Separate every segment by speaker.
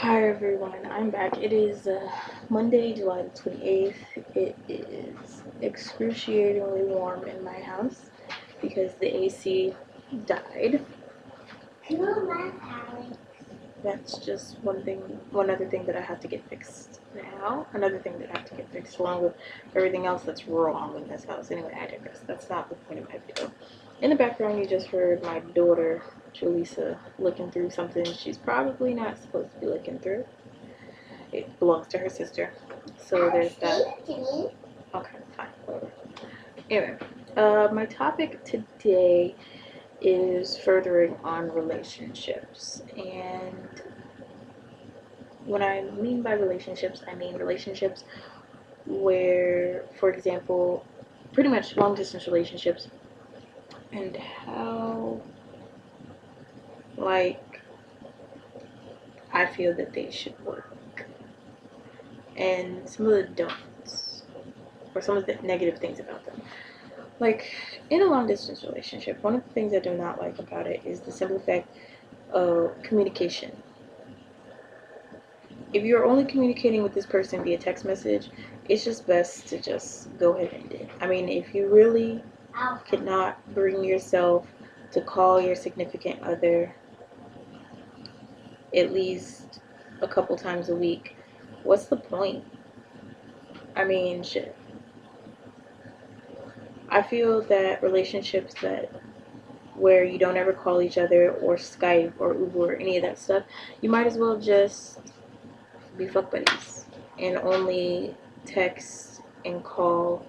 Speaker 1: Hi everyone, I'm back. It is Monday, July the 28th. It is excruciatingly warm in my house because the AC died. That's just one other thing that I have to get fixed now. Another thing that I have to get fixed along with everything else that's wrong in this house. Anyway, I digress. That's not the point of my video. In the background, you just heard my daughter, Jaleesa, looking through something she's probably not supposed to be looking through. It belongs to her sister. So there's that. Okay, fine, whatever. Anyway, my topic today is furthering on relationships. And when I mean by relationships, I mean relationships where, for example, pretty much long distance relationships and how, like, I feel that they should work. And some of the don'ts, or some of the negative things about them. Like, in a long distance relationship, one of the things I do not like about it is the simple fact of communication. If you're only communicating with this person via text message, it's just best to just go ahead and end it. I mean, if you really cannot bring yourself to call your significant other at least a couple times a week, what's the point? I mean, shit. I feel that relationships that where you don't ever call each other or Skype or Uber or any of that stuff, you might as well just be fuck buddies and only text and call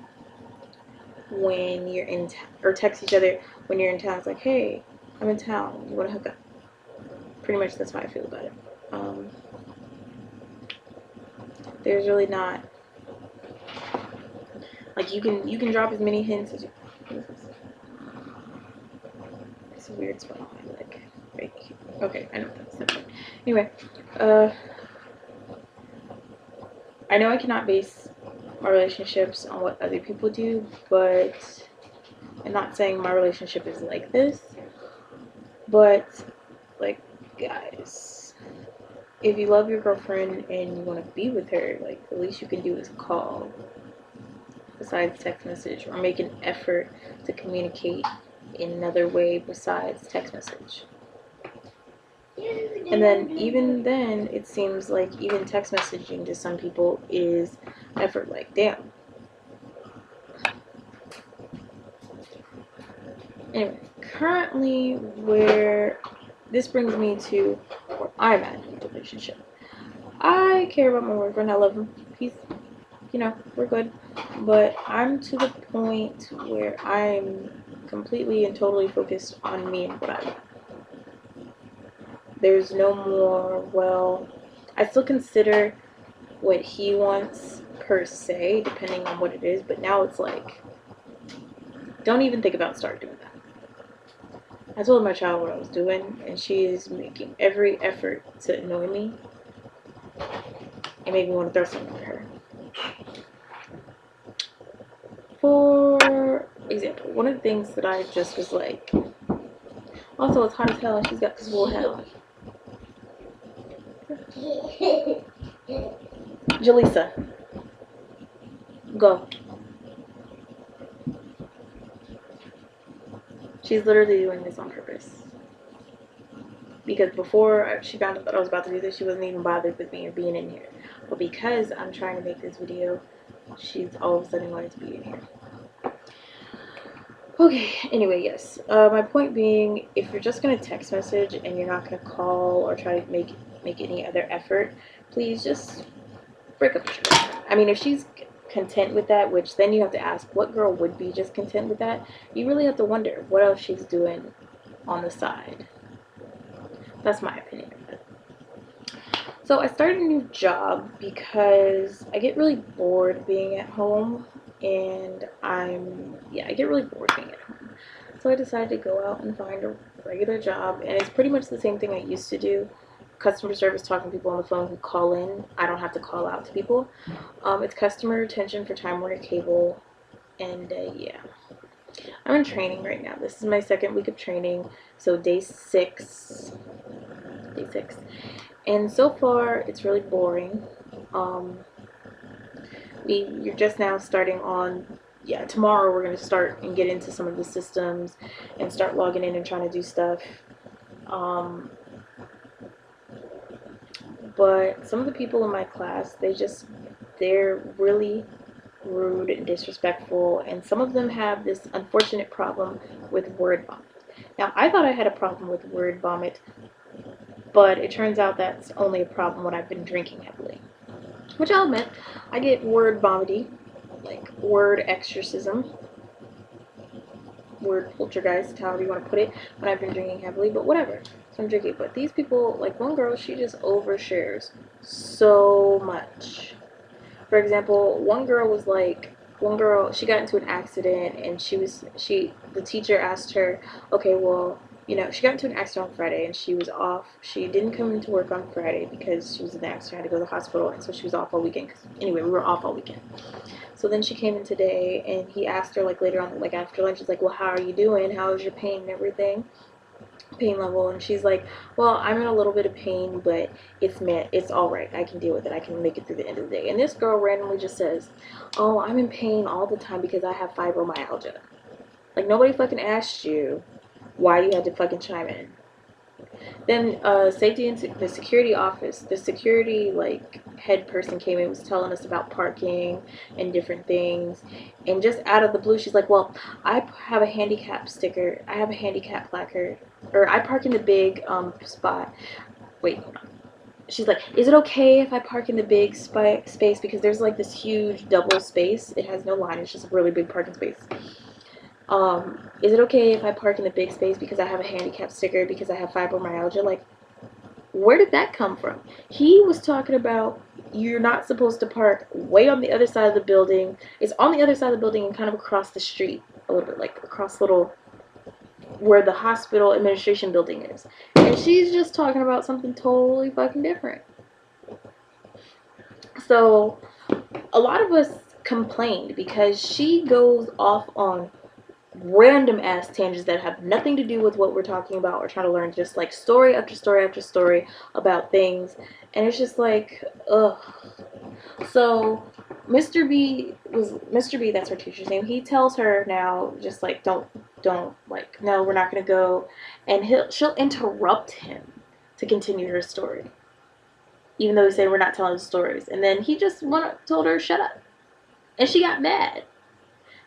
Speaker 1: when you're in town, or text each other when you're in town. It's like, hey, I'm in town. You want to hook up? Pretty much that's how I feel about it. There's really not, like, you can drop as many hints as you. It's a weird spot on my leg. Right here. Okay, I know that's the point. Anyway, I know I cannot base my relationships on what other people do, but I'm not saying my relationship is like this, but, like, guys, if you love your girlfriend and you want to be with her, like, the least you can do is call besides text message, or make an effort to communicate in another way besides text message. And then, even then, it seems like even text messaging to some people is effort. Like, damn. Anyway, currently, where this brings me to where I'm at in the relationship. I care about my boyfriend. I love him. He's, we're good. But I'm to the point where I'm completely and totally focused on me and what I want. There's no more, well, I still consider what he wants per se, depending on what it is, but now it's like, don't even think about start doing that. I told my child what I was doing, and she is making every effort to annoy me. It made me want to throw something at her. For example, one of the things that I just was like, also it's hot as hell and she's got this wool hat on. Jaleesa, go. She's literally doing this on purpose. Because before she found out that I was about to do this, she wasn't even bothered with me or being in here. But because I'm trying to make this video, she's all of a sudden wanting to be in here. Okay, anyway, yes. My point being, if you're just going to text message and you're not going to call or try to make any other effort, please just break up with your girlfriend. I mean, if she's content with that, which then you have to ask, what girl would be just content with that? You really have to wonder what else she's doing on the side. That's my opinion of it. So I started a new job because I get really bored being at home, and I get really bored being at home. So I decided to go out and find a regular job, and it's pretty much the same thing I used to do. Customer service, talking to people on the phone who call in. I don't have to call out to people. It's customer retention for Time Warner Cable, and yeah. I'm in training right now. This is my second week of training, so day six. And so far, it's really boring. Um, you're just now starting on, yeah, tomorrow we're going to start and get into some of the systems and start logging in and trying to do stuff. Um, but some of the people in my class, they're really rude and disrespectful, and some of them have this unfortunate problem with word vomit. Now, I thought I had a problem with word vomit, but it turns out that's only a problem when I've been drinking heavily. Which I'll admit, I get word vomity, like word exorcism, word poltergeist, however you want to put it, when I've been drinking heavily, but whatever. So I'm drinking. But these people, like one girl, she just overshares so much. For example, one girl, she got into an accident and the teacher asked her, okay, well, she got into an accident on Friday and she was off. She didn't come into work on Friday because she was in the accident, had to go to the hospital, and so she was off all weekend. Anyway, we were off all weekend. So then she came in today and he asked her, like later on, like after lunch, he's like, well, how are you doing? How is your pain and everything? Pain level. And she's like, well, I'm in a little bit of pain, but it's all right. I can deal with it. I can make it through the end of the day. And this girl randomly just says, oh, I'm in pain all the time because I have fibromyalgia. Like, nobody fucking asked you why you had to fucking chime in. Then safety and the security office, the security like head person came in, was telling us about parking and different things, and just out of the blue she's like, well, I have a handicap sticker, I have a handicap placard, or I park in the big spot. Wait, hold on. She's like, is it okay if I park in the big space, because there's like this huge double space, it has no line, it's just a really big parking space. Is it okay if I park in the big space because I have a handicap sticker, because I have fibromyalgia? Like, where did that come from? He was talking about you're not supposed to park way on the other side of the building. It's on the other side of the building and kind of across the street a little bit, like across little where the hospital administration building is. And she's just talking about something totally fucking different. So a lot of us complained because she goes off on random ass tangents that have nothing to do with what we're talking about or trying to learn, just like story after story after story about things, and it's just like, ugh. So Mr. B, that's her teacher's name, he tells her now, just like, don't like, no, we're not gonna go, and she'll interrupt him to continue her story, even though he said we're not telling stories, and then he just told her shut up, and she got mad.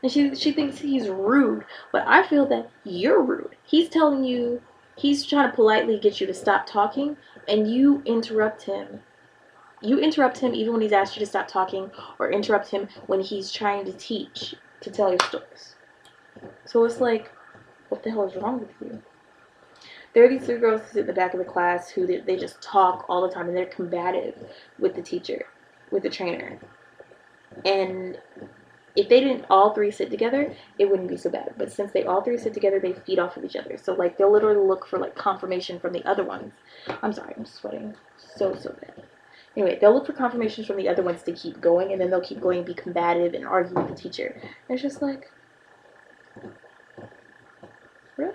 Speaker 1: And she thinks he's rude, but I feel that you're rude. He's telling you, he's trying to politely get you to stop talking, and you interrupt him. You interrupt him even when he's asked you to stop talking, or interrupt him when he's trying to teach, to tell your stories. So it's like, what the hell is wrong with you? There are these three girls who sit in the back of the class who they just talk all the time, and they're combative with the teacher, with the trainer. And if they didn't all three sit together, it wouldn't be so bad. But since they all three sit together, they feed off of each other. So, like, they'll literally look for, like, confirmation from the other ones. I'm sorry, I'm sweating so bad. Anyway, they'll look for confirmations from the other ones to keep going, and then they'll keep going and be combative and argue with the teacher. And it's just like, really?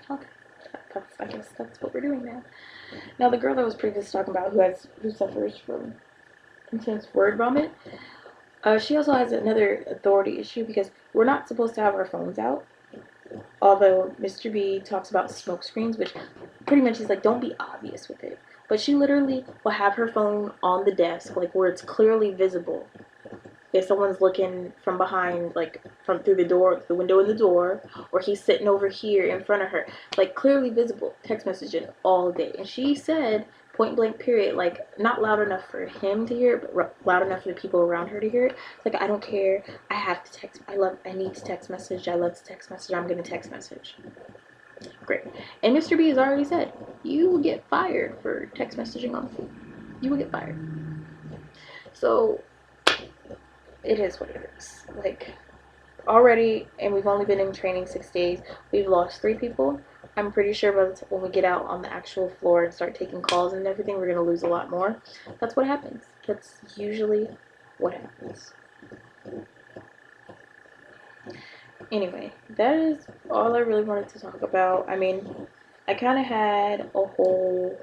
Speaker 1: Okay. I guess that's what we're doing now. Now, the girl that was previously talking about who suffers from intense word vomit, she also has another authority issue because we're not supposed to have our phones out. Although Mr. B talks about smoke screens, which pretty much is like, don't be obvious with it. But she literally will have her phone on the desk, like where it's clearly visible. If someone's looking from behind, like from through the window in the door, or he's sitting over here in front of her, like clearly visible, text messaging all day. And she said, point blank period, like not loud enough for him to hear, but loud enough for the people around her to hear it. Like, I don't care, I have to text, I need to text message, I love to text message, I'm gonna text message. Great. And Mr. B has already said, you will get fired for text messaging on the phone. You will get fired. So it is what it is. Like, already, and we've only been in training 6 days, we've lost 3 people. I'm pretty sure by the time when we get out on the actual floor and start taking calls and everything, we're going to lose a lot more. That's what happens. That's usually what happens. Anyway, that is all I really wanted to talk about. I mean, I kind of had a whole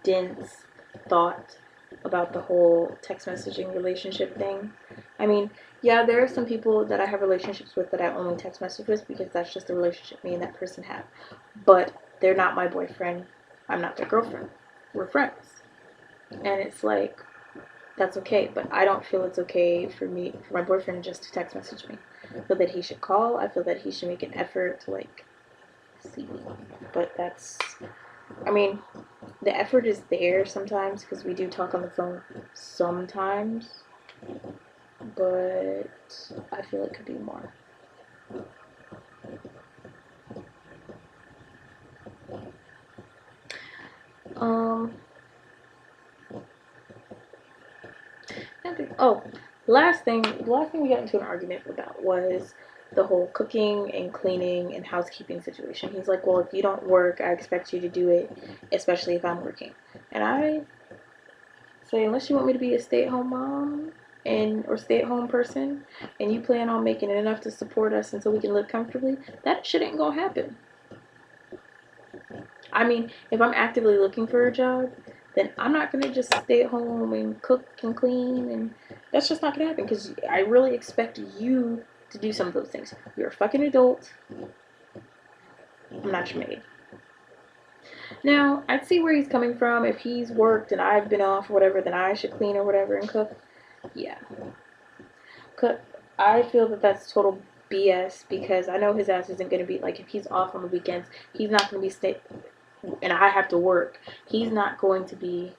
Speaker 1: dense thought about the whole text messaging relationship thing. I mean, yeah, there are some people that I have relationships with that I only text message with because that's just the relationship me and that person have. But they're not my boyfriend. I'm not their girlfriend. We're friends. And it's like, that's okay. But I don't feel it's okay for my boyfriend just to text message me. I feel that he should call. I feel that he should make an effort to, like, see me. But I mean, the effort is there sometimes because we do talk on the phone sometimes, but I feel it could be more. Um, oh, the last thing we got into an argument about was the whole cooking and cleaning and housekeeping situation. He's like, well, if you don't work, I expect you to do it, especially if I'm working. And I say, unless you want me to be a stay-at-home mom or stay-at-home person, and you plan on making enough to support us until we can live comfortably, that shit ain't gonna happen. I mean, if I'm actively looking for a job, then I'm not gonna just stay at home and cook and clean, and that's just not gonna happen because I really expect you to do some of those things. You're a fucking adult. I'm not your maid. Now, I'd see where he's coming from. If he's worked and I've been off or whatever, then I should clean or whatever and cook. Yeah. I feel that that's total BS because I know his ass isn't going to be, like, if he's off on the weekends, he's not going to be and I have to work, he's not going to be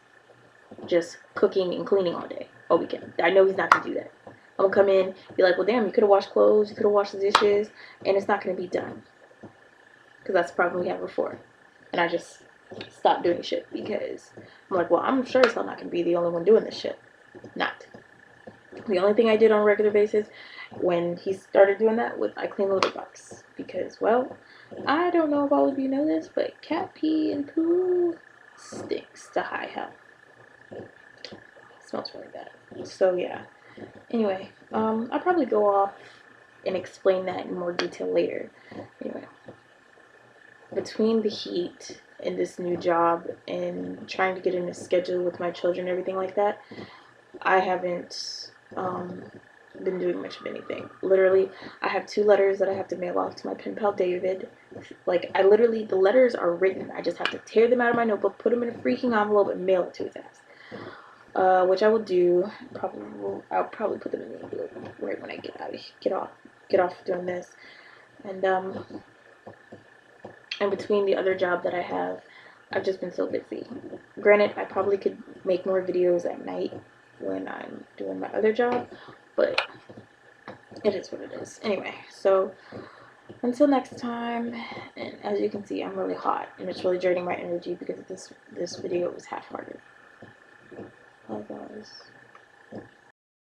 Speaker 1: just cooking and cleaning all weekend. I know he's not going to do that. I'm going to come in, be like, well, damn, you could have washed clothes, you could have washed the dishes, and it's not going to be done. Because that's the problem we had before. And I just stopped doing shit because I'm like, well, I'm sure it's not going to be the only one doing this shit. Not. The only thing I did on a regular basis when he started doing that was I cleaned the litter box. Because, well, I don't know if all of you know this, but cat pee and poo stinks to high hell. It smells really bad. So, yeah. Anyway, I'll probably go off and explain that in more detail later. Anyway, between the heat and this new job and trying to get in a schedule with my children and everything like that, I haven't been doing much of anything. Literally, I have 2 letters that I have to mail off to my pen pal David. Like, the letters are written. I just have to tear them out of my notebook, put them in a freaking envelope, and mail it to his ass. Which I will do. I'll probably put them in the envelope right when I get off doing this. And between the other job that I have, I've just been so busy. Granted, I probably could make more videos at night when I'm doing my other job, but it is what it is. Anyway, so until next time, and as you can see, I'm really hot, and it's really draining my energy because this video was half-hearted. Bye, guys.